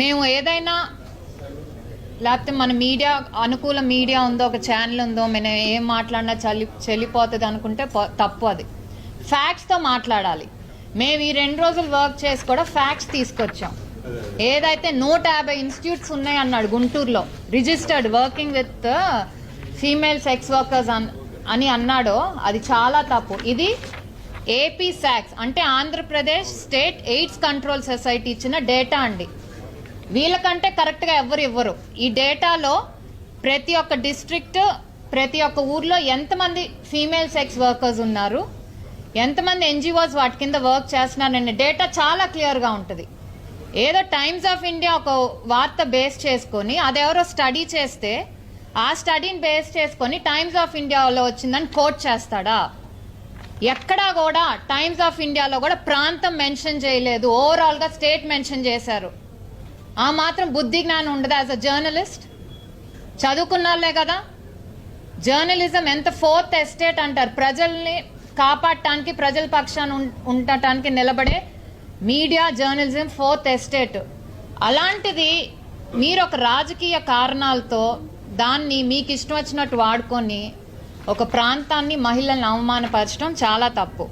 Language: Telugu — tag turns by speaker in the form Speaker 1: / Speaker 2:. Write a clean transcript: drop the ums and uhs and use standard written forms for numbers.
Speaker 1: మేము ఏదైనా లేకపోతే మన మీడియా అనుకూల మీడియా ఉందో, ఒక ఛానల్ ఉందో, మేము ఏం మాట్లాడినా చెల్లిపోతుంది అనుకుంటే తప్పు. అది ఫ్యాక్ట్స్తో మాట్లాడాలి. మేము ఈ 2 రోజులు వర్క్ చేసి కూడా ఫ్యాక్ట్స్ తీసుకొచ్చాం. ఏదైతే 150 ఇన్స్టిట్యూట్స్ ఉన్నాయి అన్నాడు గుంటూరులో, registered working with female sex workers అని అన్నాడో అది చాలా తప్పు. ఇది ఏపీ సాక్స్ అంటే Andhra Pradesh state AIDS control society ఇచ్చిన డేటా అండి. వీళ్ళకంటే కరెక్ట్గా ఎవరు ఇవ్వరు. ఈ డేటాలో ప్రతి ఒక్క డిస్ట్రిక్ట్, ప్రతి ఒక్క ఊర్లో ఎంతమంది ఫీమేల్ సెక్స్ వర్కర్స్ ఉన్నారు, ఎంతమంది ఎన్జిఓస్ వాటి కింద వర్క్ చేస్తున్నారనే డేటా చాలా క్లియర్గా ఉంటుంది. ఏదో టైమ్స్ ఆఫ్ ఇండియా ఒక వార్త బేస్ చేసుకొని అదెవరో స్టడీ చేస్తే ఆ స్టడీని బేస్ చేసుకొని టైమ్స్ ఆఫ్ ఇండియాలో వచ్చిందని కోట్ చేస్తాడా? ఎక్కడా కూడా టైమ్స్ ఆఫ్ ఇండియాలో కూడా ప్రాంతం మెన్షన్ చేయలేదు, ఓవరాల్గా స్టేట్ మెన్షన్ చేశారు. ఆ మాత్రం బుద్ధి జ్ఞానం ఉండదు యాజ్ అ జర్నలిస్ట్? చదువుకున్నాళ్ళే కదా. జర్నలిజం ఎంత ఫోర్త్ ఎస్టేట్ అంటారు, ప్రజల్ని కాపాడటానికి, ప్రజల పక్షాన ఉండటానికి నిలబడే మీడియా జర్నలిజం ఫోర్త్ ఎస్టేట్. అలాంటిది మీరు ఒక రాజకీయ కారణాలతో దాన్ని మీకు ఇష్టం వచ్చినట్టు వాడుకొని ఒక ప్రాంతాన్ని, మహిళలను అవమానపరచడం చాలా తప్పు.